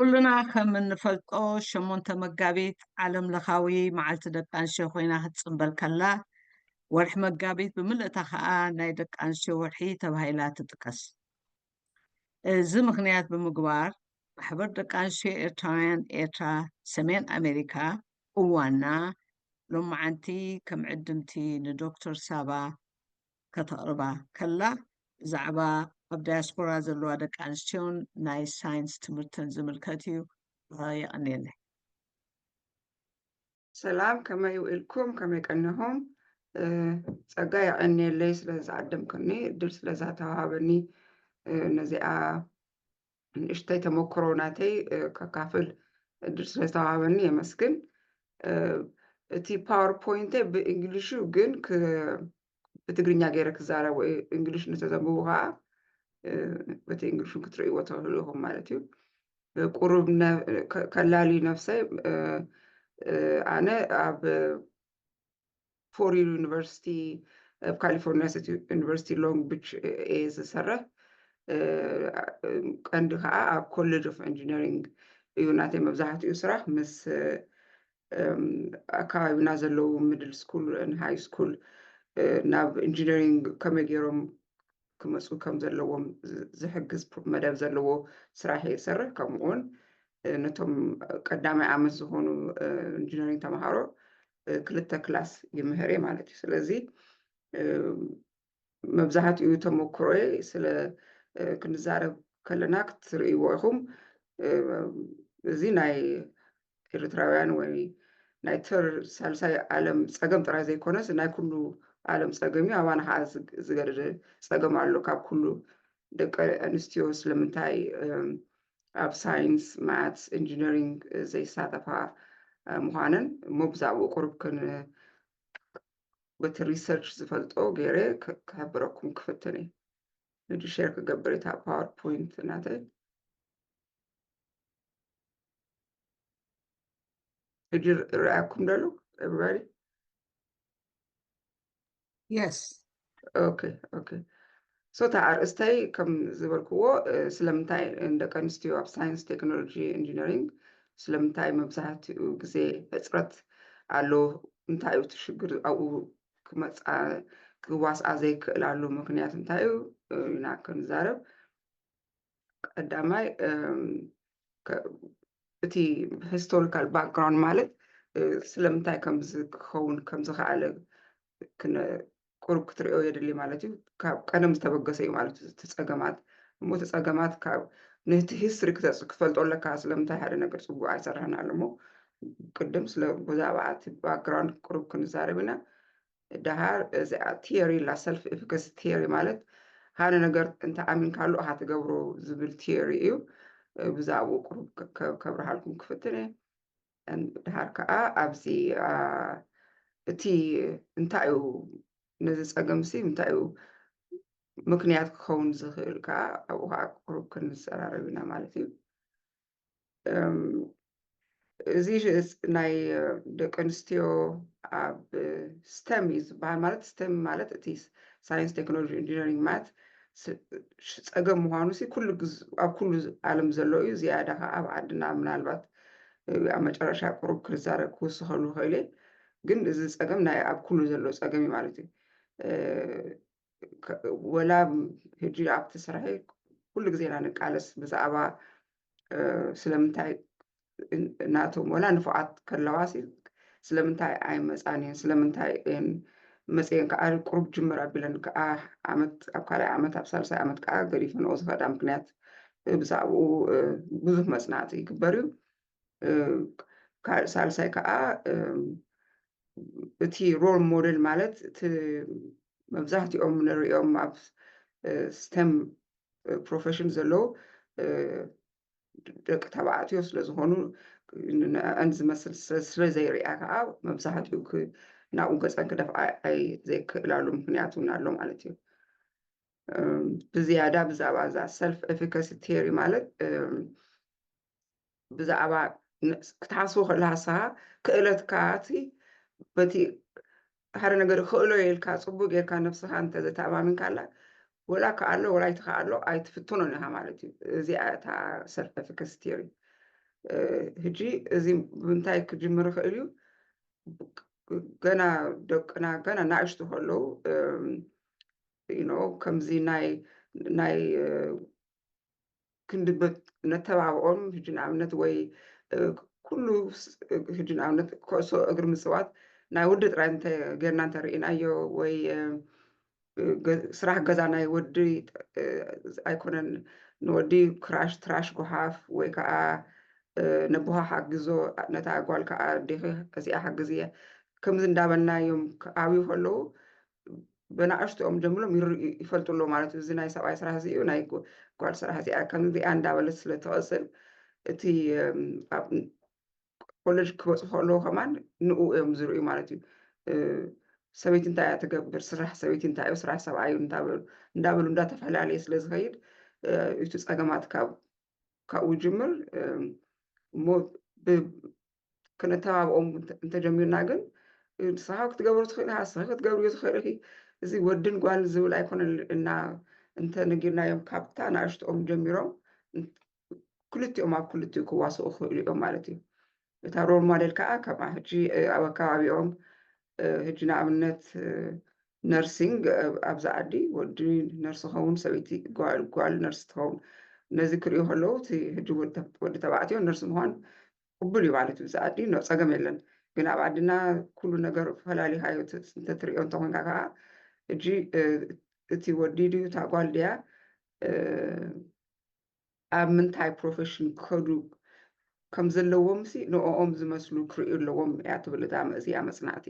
ኩልና ከም እንፈልጦ ሸሞንተ መጋቢት ዓለም ለኻዊ መዓልቲ ደቂ ኣንስትዮ ኮይና ክትፅንበል ከላ ወርሒ መጋቢት ብምልእታ ከዓ ናይ ደቂ ኣንስትዮ ወርሒ ተባሂላ ትጥቀስ። እዚ ምክንያት ብምግባር ማሕበር ደቂ ኣንስትዮ ኤርትራውያን ኤርትራ ሰሜን ኣሜሪካ እዋና ሎማዓንቲ ከም ዕድምቲ ንዶክተር ሳባ ከተቕርባ ከላ ብዛዕባ ኣብ ዳያስፖራ ዘለዋ ደቂ ኣንስትዮን ናይ ሳይንስ ትምህርትን ዝምልከት እዩ። ይቀኒየለይ። ሰላም ከመይ ውኢልኩም ከመይ ቀኒኹም? ፀጋ ይቀኒየለይ ስለ ዝዓደምክኒ እድል ስለ ዝተዋሃበኒ ነዚኣ ንእሽተይ ተመክሮ ናተይ ከካፍል እድል ስለ ዝተዋሃበኒ የመስግን። እቲ ፓወርፖይንት ብእንግሊሹ ግን ብትግርኛ ገይረ ክዛረብ ወይ እንግሊሽ ንተዘንብቡ ከዓ በቲ እንግሊሹ ክትርእይዎ ትኽእሉ ኢኹም ማለት እዩ። ቁሩብ ከላሊ ነፍሰይ ኣነ ኣብ ፎር ዩኒቨርሲቲ ኣብ ካሊፎርኒያ ስቴት ዩኒቨርሲቲ ሎንግ ቢች እየ ዝሰርሕ። ቀንዲ ከዓ ኣብ ኮሌጅ ኦፍ ኢንጂነሪንግ እዩ ናተይ መብዛሕትኡ ስራሕ ምስ ኣከባቢና ዘለው ሚድል ስኩል ሃይ ስኩል ናብ ኢንጂነሪንግ ከመይ ገይሮም ክመፁ ከም ዘለዎም ዝሕግዝ መደብ ዘለዎ ስራሕ እየ ዝሰርሕ። ከምኡ እውን ነቶም ቀዳማይ ዓመት ዝኾኑ ኢንጂነሪንግ ተምሃሮ 2 ክላስ ይምህር እየ ማለት እዩ። ስለዚ መብዛሕትኡ ተመክሮይ ስለ ክንዛረብ ከለና ክትርእይዎ ኢኹም እዚ ናይ ኤርትራውያን ወይ ናይ ሳልሳይ ዓለም ፀገም ጥራይ ዘይኮነስ ናይ ኩሉ ዓለም ፀገም እዩ። ኣባና ከዓ ዝገደደ ፀገም ኣሎ ካብ ኩሉ ደቂ ኣንስትዮ ስለምንታይ ኣብ ሳይንስ ማትስ ኢንጂነሪንግ ዘይሳተፋ ምዃነን እሞ ብዛዕባኡ ቁሩብ በቲ ሪሰርች ዝፈልጦ ገይረ ክሕብረኩም ክፍትን እየ። ንዲ ሼር ክገብር እታ ፓወርፖይንት ናተይ ሕጂ ርአያኩም ደሉ ኤቨሪባዲ? የስ ኦኬ ሶ እታ ኣርእስተይ ከም ዝበልክዎ ስለምንታይ ደቂ ኣንስትዮ ኣብ ሳይንስ ቴክኖሎጂ ኢንጂነሪንግ ስለምንታይ መብዛሕትኡ ግዜ ሕፅረት ኣሎ፣ እንታይ እዩ እቲ ሽግር ኣብኡ ክዋስኣ ዘይክእላሉ ምክንያት እንታይ እዩ ኢና ክንዛረብ። ቀዳማይ እቲ ሂስቶሪካል ባክግራውንድ ማለት ስለምንታይ ከምዚ ክኸውን ከም ዝከኣለ ቁሩብ ክትሪኦ የድሊ ማለት እዩ። ካብ ቀደም ዝተበገሰ እዩ ማለት እዩ እቲ ፀገማት እሞ እቲ ፀገማት ካብ ነቲ ሂስትሪ ክትፈልጦ ኣለካ። ስለምንታይ ሓደ ነገር ፅቡቅ ኣይሰርሐን ኣሎ እሞ ቅድም ብዛዕባ እቲ ባክግራውንድ ቁሩብ ክንዛረብ ኢና። ድሃር እዚኣ ቲዮሪ ላ ሰልፍ ኤፊካሲ ቲዮሪ ማለት ሓደ ነገር እንተኣሚንካሉ ኢኻ ትገብሮ ዝብል ቲዮሪ እዩ። ብዛዕባኡ ቁሩብ ከብረሃልኩም ክፍትን እየ። ድሃር ከዓ ኣብዚ እቲ እንታይ እዩ ነዚ ፀገም ሲ እንታይ እዩ ምክንያት ክኸውን ዝኽእል ከዓ ኣብኡ ከዓ ቁሩብ ክንዘራረብ ኢና ማለት እዩ። እዚ ናይ ደቂ ኣንስትዮ ኣብ ስቴም እዩ ዝበሃል ማለት ስቴም ማለት እቲ ሳይንስ ቴክኖሎጂ ኢንጂነሪንግ ማለት ፀገም ምዃኑ ኣብ ኩሉ ዓለም ዘሎ እዩ። ዝያዳ ከዓ ኣብ ዓድና ምናልባት ኣብ መጨረሻ ቁሩብ ክዛረብ ክውስኸሉ ክእል እየ። ግን እዚ ፀገም ናይ ኣብ ኩሉ ዘሎ ፀገም እዩ ማለት እዩ። ወላ ሕጂ ኣብቲ ስራሐይ ኩሉ ግዜ ኢና ንቃለስ ብዛዕባ ስለምንታይ ናቶም ወላ ንፉዓት ከለዋሲ ስለምንታይ ኣይመፃን እየን ስለምንታይ መፅአን ከዓ ቁሩብ ጅምር ኣቢለን ከዓ ዓመት ኣብ ካልኣይ ዓመት ኣብ ሳልሳይ ዓመት ከዓ ገዲፈንኦ ዝኸዳ ምክንያት ብዛዕባኡ ብዙሕ መፅናዕቲ ይግበር እዩ። ሳልሳይ ከዓ እቲ ሮል ሞዴል ማለት እቲ መብዛሕትኦም ንሪኦም ኣብ ስቴም ፕሮፌሽን ዘለው ደቂ ተባዕትዮ ስለዝኾኑ ንዕን ዝመስል ስለዘይርአያ ከዓ መብዛሕትኡ ናብኡ ገፀን ክደፍኣ ዘይክእላሉ ምክንያት እውን ኣሎ ማለት እዩ። ብዝያዳ ብዛዕባ እዛ ሰልፍ ኤፊካሲ ቲዮሪ ማለት ብዛዕባ ክትሓስቦ ከለካ ንስኻ ክእለትካ በቲ ሓደ ነገር ክእሎ ኢልካ ፅቡቅ ጌርካ ነብስካ እንተዘተኣማሚንካ ኣላ ወላ ከኣሎ ወላ ኣይትከኣሎ ኣይትፍትኖን ኢኻ ማለት እዩ። እዚኣ እታ ሰልፍ ኤፊካሲ ቲዮሪ ሕጂ እዚ ብምንታይ ክጅምር ይኽእል እዩ? ገና ደቅና ገና ንኣሽቱ ከለዉ ከምዚ ናይ ክንዲ ነተባብዖም ሕጂ ንኣብነት ወይ ኩሉ ሕጂ ንኣብነት ኩዕሶ እግሪ ምፅዋት ናይ ወዲ ጥራይ ጌርና እንተርኢናዮ ወይ ስራሕ ገዛ ናይ ወዲ ኣይኮነን ንወዲ ክራሽ ትራሽ ጎሓፍ ወይ ከዓ ነቦኻ ሓግዞ ነታ ጓል ከዓ ዴኺ እዚኣ ሓግዝ እየ ከምዚ እንዳበልናዮም ዓብዩ ከለዉ ብናእሽቶኦም ጀምሮም ይፈልጡሎ ማለት እዩ። እዚ ናይ ሰብኣይ ስራሕ እዚ እዩ ናይ ጓል ስራሕ እዚኣ ከምዚኣ እንዳበለት ስለትቐፅል እቲ ኣብ ኮሌጅ ክበፅሑ ከለዉ ከማን ንኡ እዮም ዝርዩ ማለት እዩ። ሰበይቲ እንታይ እያ ትገብር፣ ስራሕ ሰበይቲ እንታይ እዩ፣ ስራሕ ሰብኣይ እንዳበሉ እንዳተፈላለየ ስለ ዝኸይድ እቲ ፀገማት ካብኡ ይጅምር እሞ ክነተባብኦም እንተጀሚርና ግን ንስኻ ክትገብሮ ትኽእል ኢኻ፣ ንስኻ ክትገብርዮ ትኽእል ኢኺ እዚ ወድን ጓል ዝብል ኣይኮነን እና እንተነጊርናዮም ካብታ ንኣሽቶኦም ጀሚሮም ክልቲኦም ኣብ ክልቲኡ ክዋስኡ ክኽእሉ እዮም ማለት እዩ። እታ ሮል ሞዴል ከዓ ከምኣ ሕጂ ኣብ ኣከባቢኦም ሕጂ ንኣብነት ነርሲንግ ኣብዛ ዓዲ ወዲ ነርሲ ኸውን ሰበይቲ ጓል ነርሲ ትኸውን ነዚ ክሪኡ ከለዉ እቲ ሕጂ ወዲ ተባዕትዮ ነርሲ ምዃን ቅቡል እዩ ማለት እዩ። እዚ ዓዲ ፀገም የለን። ግን ኣብ ዓድና ኩሉ ነገር ፈላሊኻዮ እንተትሪኦ እንተኮንካ ከዓ ሕጂ እቲ ወዲ ድዩ እታ ጓል ድያ ኣብ ምንታይ ፕሮፌሽን ክኸዱ ከም ዘለዎም ንኦም ዝመስሉ ክርእዩ ኣለዎም እያ ትብል እዚኣ መፅናዕቲ።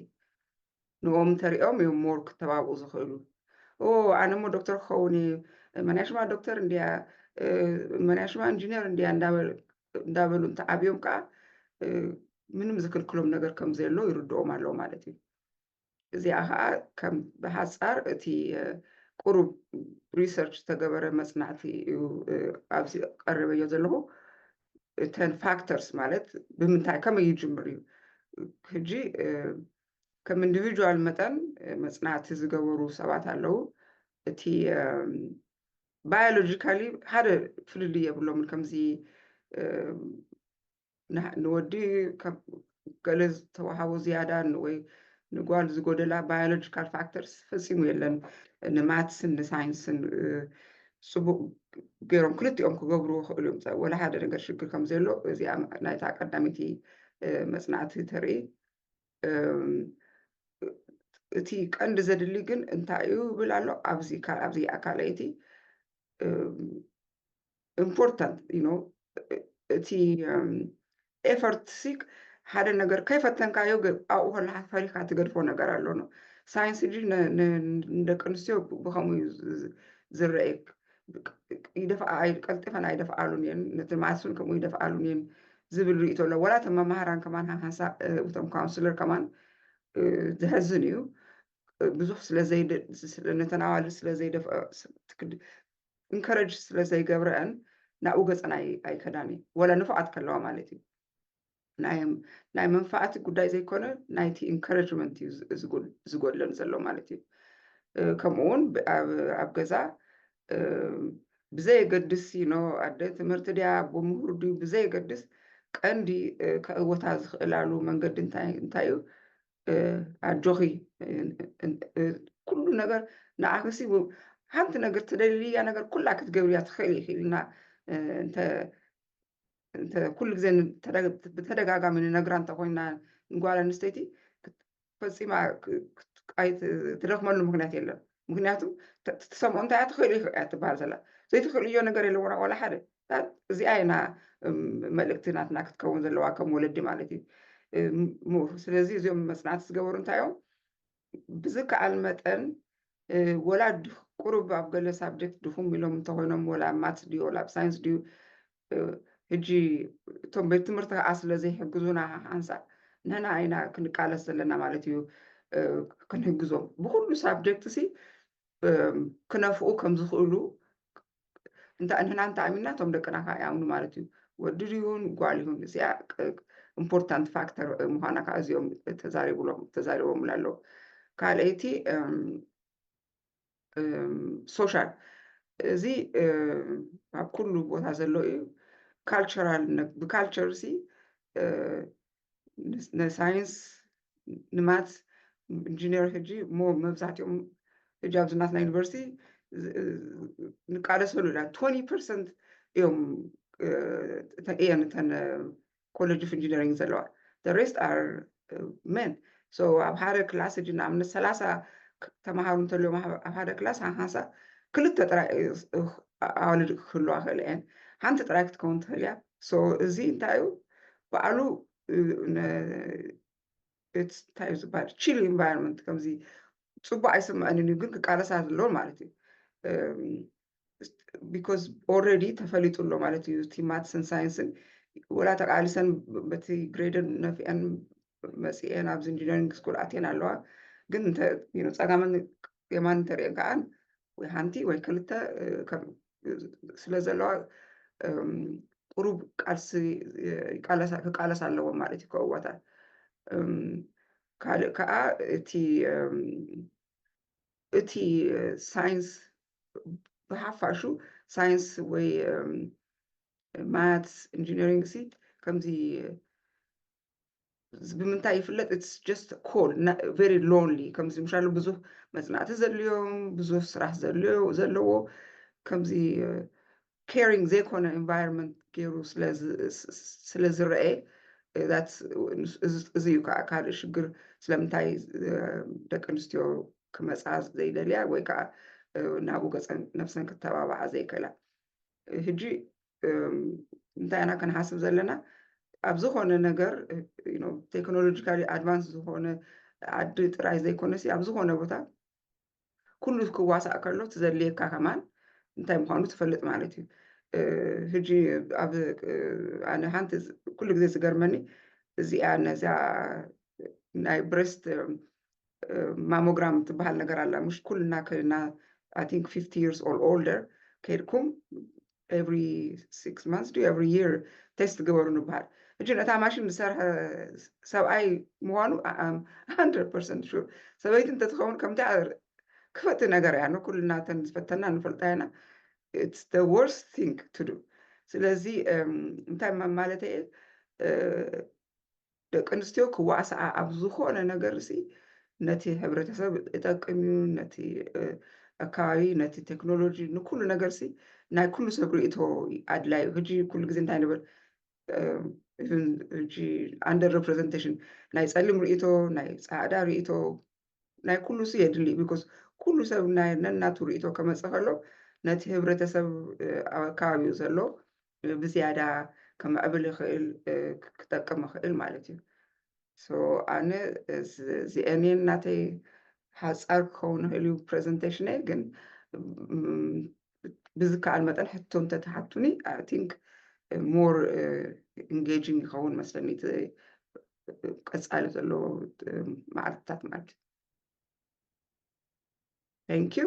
ንኦም እንተሪኦም እዮም ሞር ክተባብኡ ዝኽእሉ። ኣነ ሞ ዶክተር ክኸውን መናሽማ ዶክተር እንድያ መናሽማ ኢንጂነር እንድያ እንዳበሉ እንተዓብዮም ከዓ ምንም ዝክልክሎም ነገር ከም ዘየሎ ይርድኦም ኣለዉ ማለት እዩ። እዚኣ ከዓ ከም ብሓፃር እቲ ቁሩብ ሪሰርች ዝተገበረ መፅናዕቲ እዩ ኣብዚ ቀሪበዮ ዘለኹ። እተን ፋክተርስ ማለት ብምንታይ ከመይ ይጅምር እዩ ሕጂ ከም ኢንዲቪጁዋል መጠን መፅናዕቲ ዝገበሩ ሰባት ኣለዉ። እቲ ባዮሎጂካሊ ሓደ ፍልልይ የብሎምን ከምዚ ንወዲ ገለ ዝተዋሃቦ ዝያዳ ወይ ንጓል ዝጎደላ ባዮሎጂካል ፋክተርስ ፈፂሙ የለን። ንማትስን ንሳይንስን ፅቡቅ ገይሮም ክልቲኦም ክገብሩ ክእሉ እዮም ወላ ሓደ ነገር ሽግር ከም ዘሎ እዚኣ ናይታ ቀዳሚቲ መፅናዕቲ ተርኢ። እቲ ቀንዲ ዘድሊ ግን እንታይ እዩ ብል ኣሎ ኣብዚ ካልአይቲ ኢምፖርታንት እቲ ኤፈርት ሓደ ነገር ከይፈተንካዮ ኣብኡ ከለካ ፈሪካ ትገድፎ ነገር ኣሎ ነው። ሳይንስ እጂ ንደቂ ኣንስትዮ ብከምኡ ዝረአየክ ቀልጢፈን ኣይደፍኣሉን እየን ነቲ ማትስን ከምኡ ይደፍኣሉን እየን ዝብል ርእቶ ኣሎ። ወላ እቶም መምሃራን ከማን ሓንሳብ እቶም ካውንስለር ከማን ዝሕዝን እዩ ብዙሕ ነተን ስለዘይደፍአ ኢንከረጅ ስለዘይገብረአን ናብኡ ገፀን ኣይከዳን እዩ ወላ ንፍዓት ከለዋ ማለት እዩ። ናይ መንፋዓቲ ጉዳይ ዘይኮነ ናይቲ ኢንከረጅመንት እዩ ዝጎድለን ዘሎ ማለት እዩ። ከምኡውን ኣብ ገዛ ብዘየገድስ ኣደ ትምህርቲ ድያ ብምሁር ድዩ ብዘየገድስ ቀንዲ ከእወታ ዝኽእላሉ መንገዲ እንታይ እዩ? ኣጆኺ ኩሉ ነገር ንዓክሲ ሓንቲ ነገር ትደልያ ነገር ኩላ ክትገብርያ ትኽእል ኢልና ኩሉ ግዜ ብተደጋጋሚ ንነግራ እንተኮይና ንጓል ኣንስተይቲ ፈፂማ ትደክመሉ ምክንያት የለን። ምክንያቱ ትሰምዖ እንታይ እያ ትኽእል እያ ትበሃል ዘላ ዘይትኽእልዮ ነገር የለውና ወላ ሓደ እዚኣ ኢና መልእክቲ ናትና ክትከውን ዘለዋ ከም ወለዲ ማለት እዩ። ስለዚ እዚኦም መፅናዕቲ ዝገበሩ እንታይ እዮም ብዝከኣል መጠን ወላ ቁሩብ ኣብ ገለ ሳብጀክት ድኹም ኢሎም እንተኮይኖም ወላ ማትስ ድዩ ወላ ሳይንስ ድዩ ሕጂ እቶም ቤት ትምህርቲ ከዓ ስለዘይሕግዙና ሓንሳብ ንሕና ኢና ክንቃለስ ዘለና ማለት እዩ። ክንሕግዞም ብኩሉ ሳብጀክት ክነፍኡ ከም ዝኽእሉ ንሕና እንተኣሚንና እቶም ደቅና ከዓ ይኣምኑ ማለት እዩ። ወዲ ይሁን ጓል ይሁን እዚኣ ኢምፖርታንት ፋክተር ምኳና ከዓ እዚኦም ተዛሪቦም ኣለዉ። ካልአይቲ ሶሻል እዚ ኣብ ኩሉ ቦታ ዘሎ እዩ። ካልቸራል ብካልቸር ሲ ንሳይንስ ንማትስ ኢንጂነር ሕጂ ሞ መብዛሕትኦም ሕጂ ኣብዚ ናትና ዩኒቨርሲቲ ንቃለሰሉ ኢና 20% እዮም እየን እተን ኮሌጅ ኦፍ ኢንጂነሪንግ ዘለዋ the rest are men so ኣብ ሓደ ክላስ ሕጂ ንኣብነት 30 ተምሃሩ እንተልዮም ኣብ ሓደ ክላስ ሃንሳ ክልተ ጥራይ ኣዋልድ ክህልዋ ክእል እየን ሓንቲ ጥራይ ክትከውን ትኽእል እያ ሶ እዚ እንታይ እዩ ባዕሉ እንታይ እዩ ዝበሃል ቺል ኢንቫይሮንመንት ከምዚ ፅቡቅ ኣይስምዐንን እዩ ግን ክቃለሳ ዘለዎ ማለት እዩ ቢኮዝ ኦልሬዲ ተፈሊጡ ኣሎ ማለት እዩ እቲ ማትስን ሳይንስን ወላ ተቃሊሰን በቲ ግሬደን ነፊአን መፂአን ኣብዚ ኢንጂነሪንግ ስኩል ኣትየን ኣለዋ ግን ፀጋመን የማን እንተሪአን ከዓ ወይ ሓንቲ ወይ ክልተ ስለ ዘለዋ ቁሩብ ቃልሲ ክቃለስ ኣለዎም ማለት እዩ ከእዋታት ካልእ ከዓ እቲ ሳይንስ ብሓፋሹ ሳይንስ ወይ ማትስ ኢንጂነሪንግ ሲ ከምዚ ብምንታይ ይፍለጥ ኢትስ ጀስት ኮል ቨሪ ሎንሊ ከምዚ ምሻሉ ብዙሕ መፅናዕቲ ዘድልዮም ብዙሕ ስራሕ ዘለዎ ከምዚ caring ዘይኮነ environment ገይሩ ስለ ዝረአ እዚ እዩ ከዓ ካልእ ሽግር ስለምንታይ ደቂ ኣንስትዮ ክመፃ ዘይደልያ ወይ ከዓ ናብኡ ገፀን ነፍሰን ክተባብዓ ዘይክእላ ሕጂ እንታይ ኢና ክንሓስብ ዘለና ኣብ ዝኾነ ነገር ቴክኖሎጂካሊ ኣድቫንስ ዝኾነ ዓዲ ጥራይ ዘይኮነሲ ኣብ ዝኾነ ቦታ ኩሉ ክዋሳእ ከሎ ትዘድልየካ ከማን እንታይ ምኳኑ ትፈልጥ ማለት እዩ ሕጂ ኣብ ኣነ ሓንቲ ኩሉ ግዜ ዝገርመኒ እዚኣ ነዚኣ ናይ ብሬስት ማሞግራም ትበሃል ነገር ኣላ ሙሽ ኩልና ከድና I think 50 years or older ከድኩም every 6 months to every year ቴስት ግበሩ ንበሃል ሕጂ ነታ ማሽን ዝሰርሐ ሰብኣይ ምኳኑ 100% ሹር ሰበይቲ እንተትኸውን ከምታይ ክፈቲ ነገር እያ ኩልና ተን ዝፈተና ንፈልጣ ኢና it's the worst thing to do ስለዚ እንታይ ማለት እየ ደቂ ኣንስትዮ ክዋእሰዓ ኣብ ዝኾነ ነገር ሲ ነቲ ሕብረተሰብ ይጠቅም እዩ ነቲ ኣከባቢ ነቲ ቴክኖሎጂ ንኩሉ ነገር ሲ ናይ ኩሉ ሰብ ርእቶ ኣድላይ ሕጂ ኩሉ ግዜ እንታይ ንብል ሕጂ ኣንደር ሪፕሬዘንቴሽን ናይ ፀሊም ርእቶ ናይ ፃዕዳ ርእቶ ናይ ኩሉ ሲ የድሊ ቢኮዝ ኩሉ ሰብ ነናቱ ርእቶ ከመፅእ ከሎ ነቲ ሕብረተሰብ ኣብ ከባቢኡ ዘሎ ብዝያዳ ከመዕብል ይኽእል ክጠቅም ይኽእል ማለት እዩ ሶ ኣነ እዚአን እናተይ ሓፃር ክኸውን ይኽእል እዩ ፕሬዘንቴሽነይ ግን ብዝከኣል መጠን ሕቶ እንተተሓቱኒ ኣይ ቲንክ ሞር ኢንጌጂንግ ይኸውን መስለኒ ቀፃሊ ዘሎ መዓልትታት ማለት እዩ ቴንክ ዩ